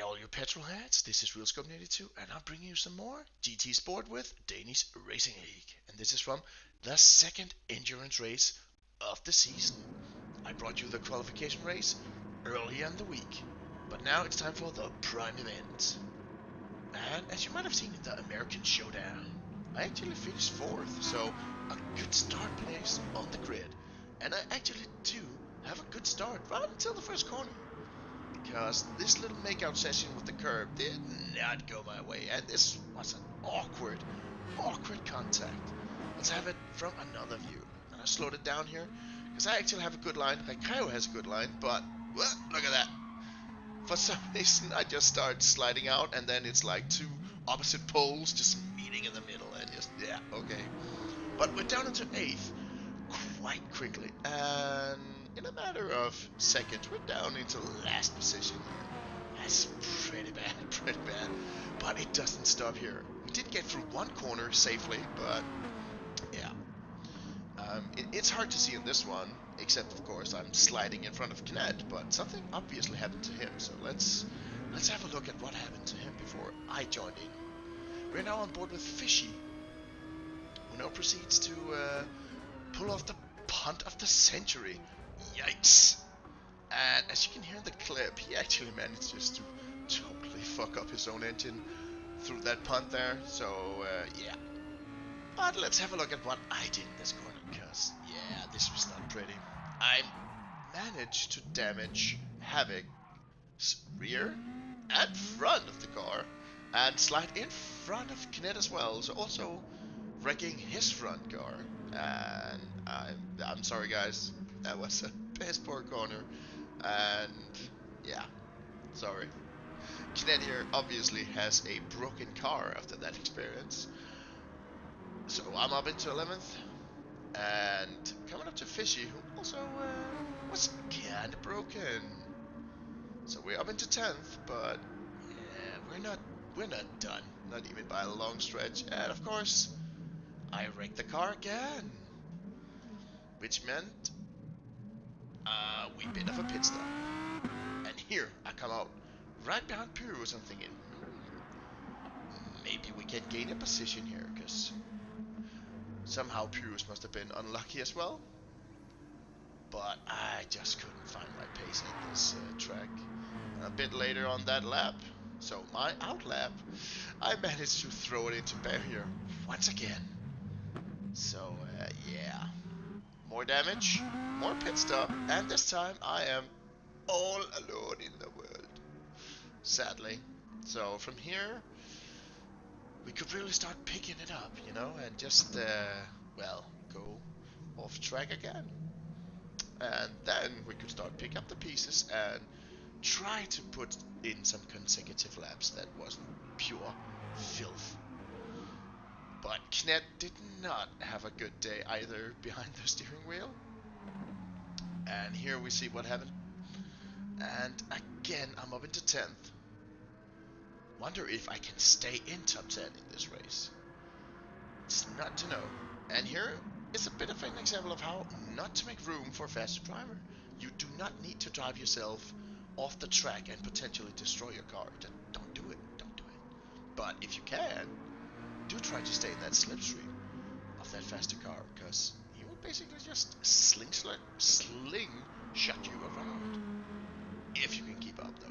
all you petrol heads, this is RealScope82 and I'm bringing you some more GT Sport with Danish Racing League. And this is from the second endurance race of the season. I brought you the qualification race earlier in the week, but now it's time for the prime event. And as you might have seen in the American Showdown, I actually finished 4th, so a good start place on the grid. And I actually do have a good start right until the first corner, because this little makeout session with the curb did not go my way, and this was an awkward contact. Let's have it from another view. And I slowed it down here, because I actually have a good line. Raikkonen has a good line, but look at that. For some reason, I just start sliding out, and then it's like two opposite poles just meeting in the middle, and just, yeah, okay. But we're down into 8th quite quickly, and in a matter of seconds, we're down into last position here. That's pretty bad. But it doesn't stop here. We did get through one corner safely, but yeah. It's hard to see in this one, except of course I'm sliding in front of Knet, but something obviously happened to him, so let's have a look at what happened to him before I joined in. We're now on board with Fishy, who now proceeds to pull off the punt of the century. Yikes! And as you can hear in the clip, he actually manages to totally fuck up his own engine through that punt there, so yeah. But let's have a look at what I did in this corner, because yeah, this was not pretty. I managed to damage Havoc's rear and front of the car, and slide in front of Knet as well, so also wrecking his front car. And I'm sorry guys, that was a piss poor corner, and yeah, sorry. Knet here obviously has a broken car after that experience. So I'm up into 11th, and coming up to Fishy, who also was kinda broken. So we're up into 10th, but yeah, we're not done, not even by a long stretch. And of course, I wrecked the car again, which meant a wee bit of a pit stop. And here I come out right behind Pyrrhus. I'm thinking, maybe we can gain a position here, because somehow Pyrrhus must have been unlucky as well. But I just couldn't find my pace at this track. A bit later on that lap, so my out lap, I managed to throw it into barrier once again. So yeah, more damage, more pit stop, and this time I am all alone in the world, sadly. So from here, we could really start picking it up, you know, and just, well, go off track again. And then we could start pick up the pieces and try to put in some consecutive laps that wasn't pure filth. But Knet did not have a good day either behind the steering wheel. And here we see what happened. And again, I'm up into 10th. Wonder if I can stay in top 10 in this race. It's not to know. And here is a bit of an example of how not to make room for a faster driver. You do not need to drive yourself off the track and potentially destroy your car. Don't do it. Don't do it. But if you can, do try to stay in that slipstream of that faster car, because he will basically just slingshot you around. If you can keep up, though.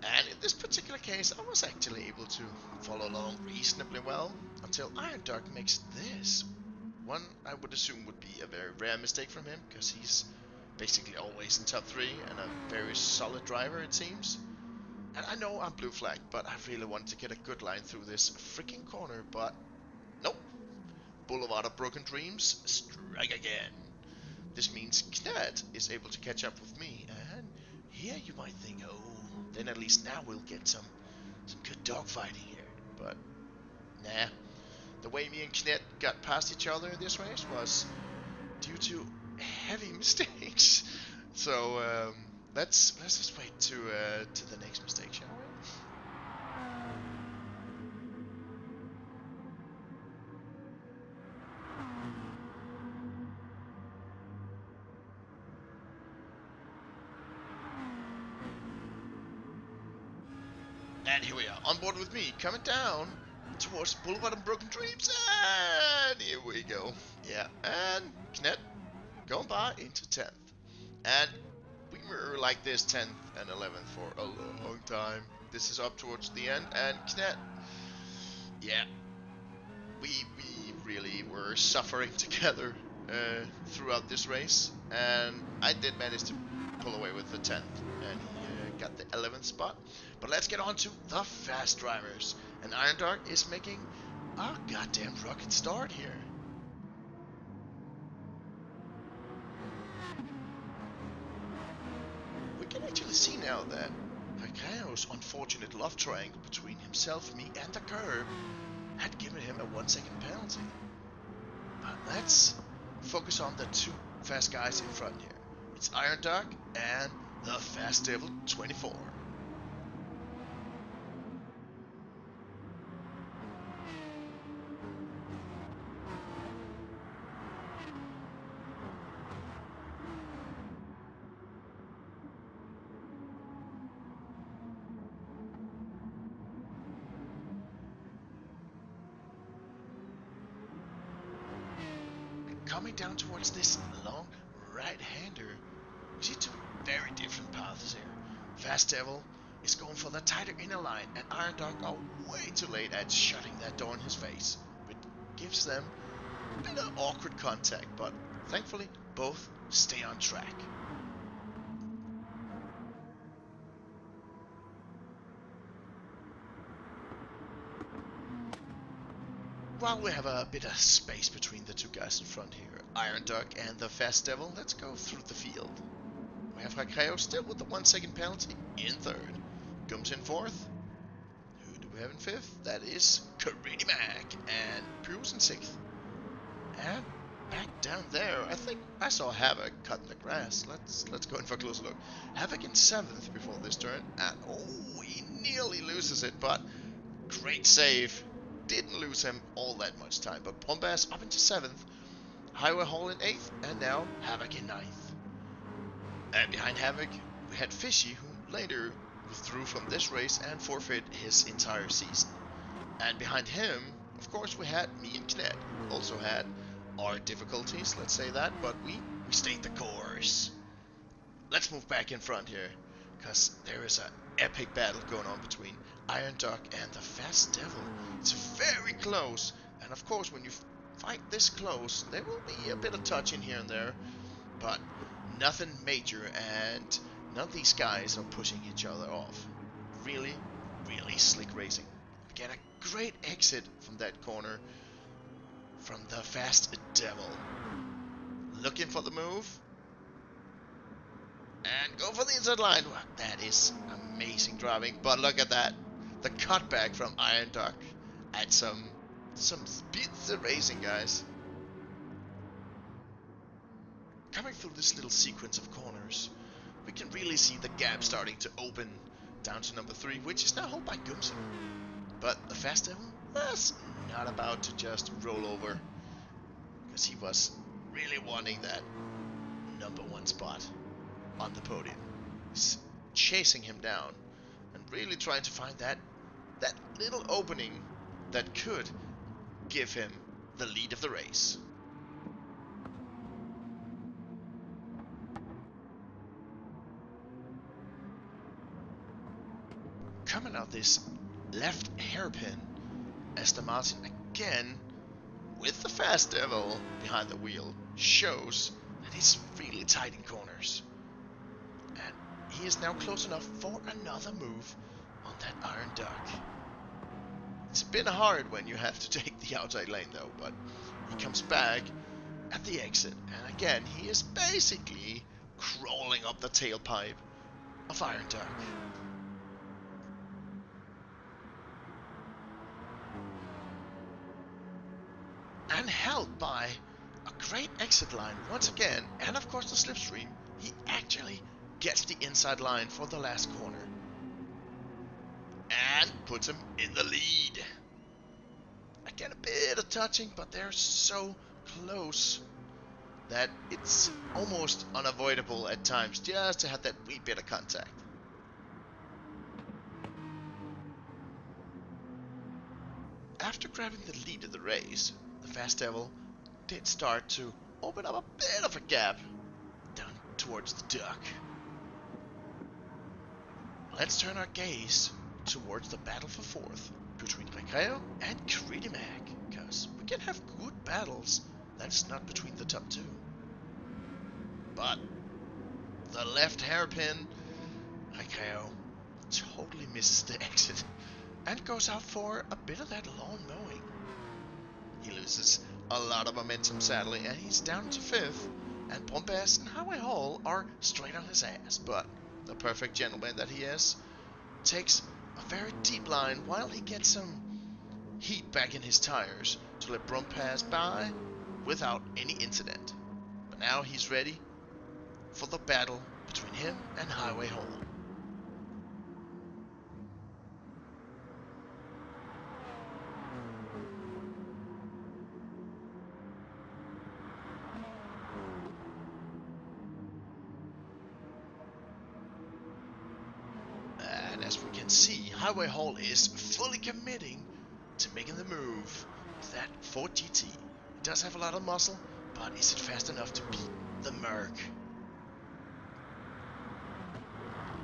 And in this particular case, I was actually able to follow along reasonably well until Iron Dark makes this. One I would assume would be a very rare mistake from him, because he's basically always in top 3 and a very solid driver, it seems. And I know I'm blue flagged, but I really wanted to get a good line through this freaking corner, but nope. Boulevard of Broken Dreams, strike again. This means Knet is able to catch up with me, and here you might think, oh, then at least now we'll get some good dogfighting here. But nah, the way me and Knet got past each other in this race was due to heavy mistakes. So let's just wait to the next mistake, shall we? And here we are, on board with me, coming down towards Boulevard of Broken Dreams, and here we go. Yeah, and Knet going by into 10th. And we were like this 10th and 11th for a long time. This is up towards the end, and Knet, yeah, we really were suffering together throughout this race, and I did manage to pull away with the 10th, and he got the 11th spot. But let's get on to the fast drivers, and Iron Dark is making a goddamn rocket start here. We can actually see now that Rakao's unfortunate love triangle between himself, me, and the curb had given him a 1 second penalty. But let's focus on the two fast guys in front here. It's Iron Dark and the Fast Devil 24. Coming down towards this long right-hander, we see two very different paths here. Fast Devil is going for the tighter inner line, and Iron Dark are way too late at shutting that door in his face, which gives them a bit of awkward contact, but thankfully both stay on track. While we have a bit of space between the two guys in front here, Iron Dark and the Fast Devil, let's go through the field. We have Hakreo still with the 1 second penalty in third. Gums in fourth. Who do we have in fifth? That is Karady Mac. And Prue's in sixth. And back down there, I think I saw Havoc cutting the grass. Let's go in for a closer look. Havoc in seventh before this turn. And oh, he nearly loses it, but great save. Didn't lose him all that much time. But Bombas up into 7th, Highway Hall in 8th, and now Havoc in 9th. And behind Havoc, we had Fishy, who later withdrew from this race and forfeit his entire season. And behind him, of course, we had me and Knet, who also had our difficulties, let's say that, but we stayed the course. Let's move back in front here, because there is an epic battle going on between Iron Dark and the Fast Devil. It's very close, and of course when you fight this close, there will be a bit of touching here and there, but nothing major, and none of these guys are pushing each other off. Really, really slick racing. We get a great exit from that corner from the Fast Devil. Looking for the move. And go for the inside line. Wow, that is amazing driving. But look at that. The cutback from Iron Dark. And some bits of racing, guys. Coming through this little sequence of corners, we can really see the gap starting to open down to number 3, which is now held by Gumsen. But the Fast Devil was not about to just roll over, because he was really wanting that number 1 spot on the podium. He's chasing him down and really trying to find that little opening that could give him the lead of the race. Coming out this left hairpin, Aston Martin again with the Fast Devil behind the wheel shows that he's really tight in corners. And he is now close enough for another move on that Iron Dark. It's been hard when you have to take the outside lane though, but he comes back at the exit, and again he is basically crawling up the tailpipe of Iron Dark. And held by a great exit line once again, and of course the slipstream, he actually gets the inside line for the last corner. And puts him in the lead. Again, a bit of touching, but they're so close that it's almost unavoidable at times just to have that wee bit of contact. after grabbing the lead of the race, the Fast Devil did start to open up a bit of a gap down towards the duck. Let's turn our gaze towards the battle for fourth between Recreo and Greedy Mac, because we can have good battles that's not between the top two. But the left hairpin, Recreo totally misses the exit and goes out for a bit of that lawn mowing. He loses a lot of momentum sadly, and he's down to fifth, and Bombast and Highway Hall are straight on his ass, but the perfect gentleman that he is takes a very deep line while he gets some heat back in his tires to let Brum pass by without any incident. But now he's ready for the battle between him and Highway Hall. And as we can see, Highway Hall is fully committing to making the move with that Ford GT. It does have a lot of muscle, but is it fast enough to beat the Merc?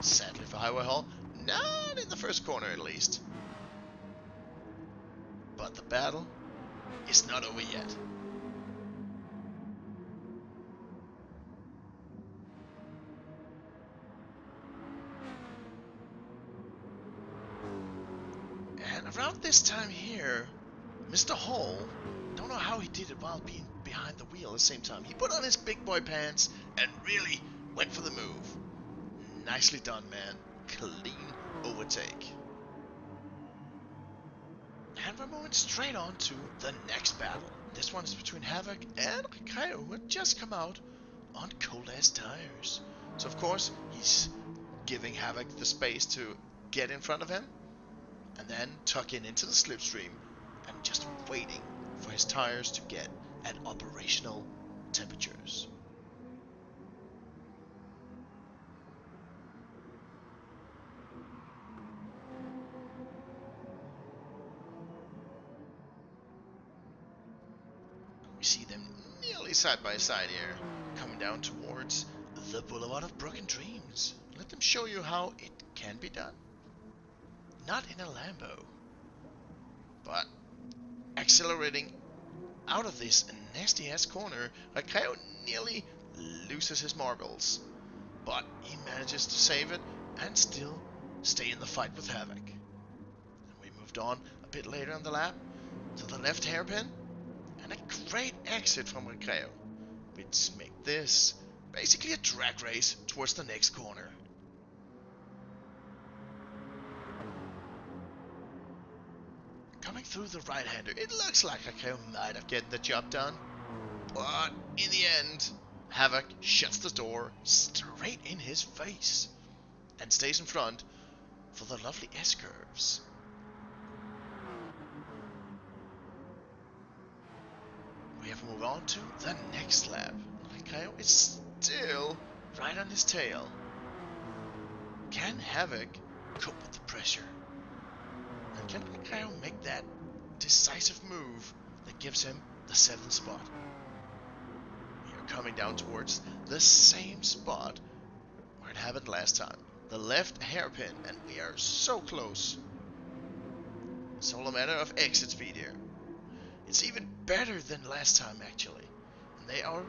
Sadly for Highway Hall, not in the first corner at least. But the battle is not over yet. And around this time here, Mr. Hall, don't know how he did it while being behind the wheel at the same time. He put on his big boy pants and really went for the move. Nicely done, man. Clean overtake. And we're moving straight on to the next battle. This one is between Havoc and Recreo, who had just come out on cold-ass tires. So of course, he's giving Havoc the space to get in front of him, and then tuck in into the slipstream, and just waiting for his tires to get at operational temperatures. We see them nearly side by side here, coming down towards the Boulevard of Broken Dreams. Let them show you how it can be done. Not in a Lambo, but accelerating out of this nasty ass corner. Recreo nearly loses his marbles, but he manages to save it and still stay in the fight with Havoc. And we moved on a bit later on the lap to the left hairpin, and a great exit from Recreo, which make this basically a drag race towards the next corner. Coming through the right-hander, it looks like Recreo might have gotten the job done, but in the end, Havoc shuts the door straight in his face and stays in front for the lovely S-curves. We have moved on to the next lap. Recreo is still right on his tail. Can Havoc cope with the pressure? And can Recreo make that decisive move that gives him the 7th spot? We are coming down towards the same spot where it happened last time. The left hairpin, and we are so close. It's all a matter of exit speed here. It's even better than last time, actually. And they are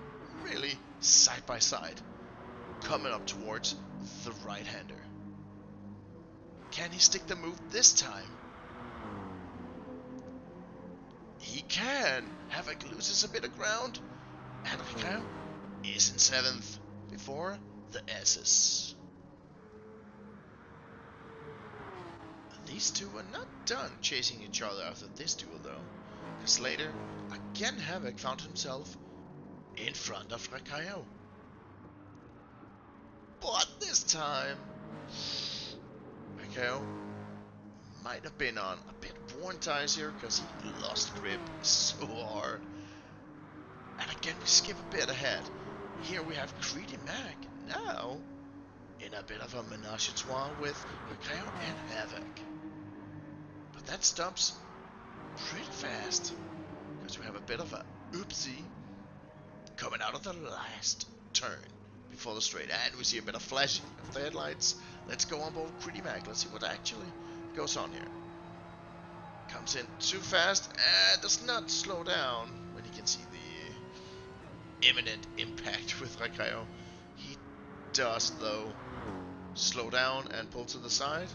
really side by side, coming up towards the right-hander. Can he stick the move this time? He can. Havoc loses a bit of ground, and Recreo is in 7th before the S's. These two are not done chasing each other after this duel though, because later, again Havoc found himself in front of Recreo. But this time, Recreo might have been on a bit worn tires here, because he lost grip so hard. And again we skip a bit ahead. Here we have Greedy Mac now in a bit of a menage a trois with Recreo and Havoc. But that stops pretty fast. Because we have a bit of a oopsie coming out of the last turn before the straight. And we see a bit of flashing of the headlights. Let's go on board Pretty Mac. Let's see what actually goes on here. Comes in too fast and does not slow down when he can see the imminent impact with Rakayo. He does, though, slow down and pull to the side.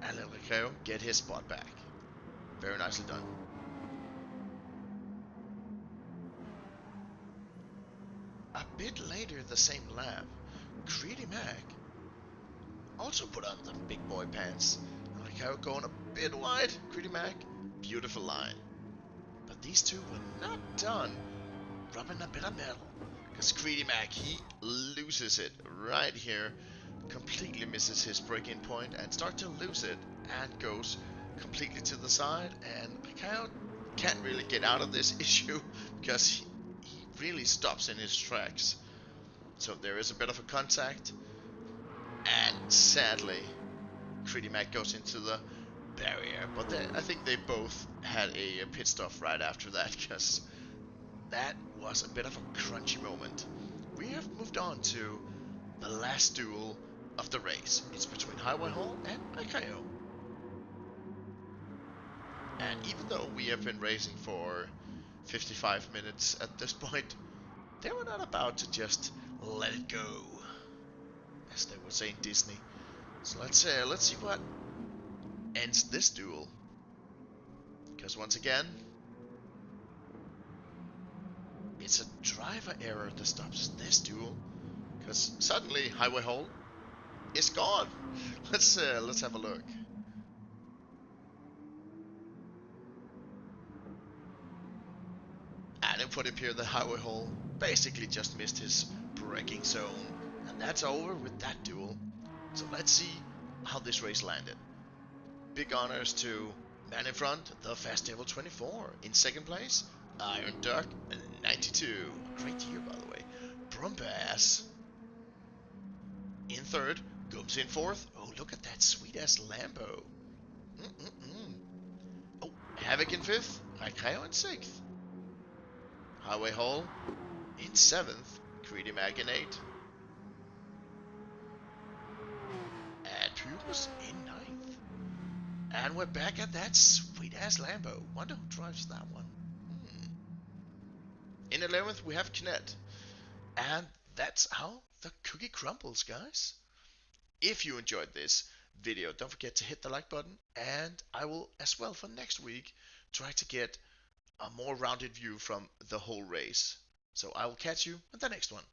And let Rakayo get his spot back. Very nicely done. A bit later the same lap, Greedy Mac also put on the big boy pants. Rakayo going a bit wide. Greedy Mac, beautiful line. But these two were not done rubbing a bit of metal. Because Greedy Mac, he loses it right here. Completely misses his break-in point and starts to lose it and goes completely to the side. And Rakayo can't really get out of this issue because he really stops in his tracks. So there is a bit of a contact. And sadly, Greedy Mac goes into the barrier. But I think they both had a pit stop right after that because that was a bit of a crunchy moment. We have moved on to the last duel of the race. It's between Highway Hall and Rakayo. And even though we have been racing for 55 minutes at this point, they were not about to just let it go, as they would say in Disney. So let's see what ends this duel. Because once again, it's a driver error that stops this duel. Because suddenly Highway Hall is gone. Let's have a look. And it put him here, the Highway Hall basically just missed his braking zone. And that's over with that duel. So let's see how this race landed. Big honors to man in front, the Fast Devil 24. In second place, Iron Duck 92. A great year, by the way. Brumbass in third. Gooms in fourth. Oh, look at that sweet ass Lambo. Mm-mm-mm. Oh, Havoc in fifth. Raikkonen in sixth. Highway Hall in seventh. Greedy Mag in eighth. And Pumas in ninth. And we're back at that sweet ass Lambo. Wonder who drives that one. In 11th, we have Knet. And that's how the cookie crumbles, guys. If you enjoyed this video, don't forget to hit the like button. And I will, as well for next week, try to get a more rounded view from the whole race. So I will catch you in the next one.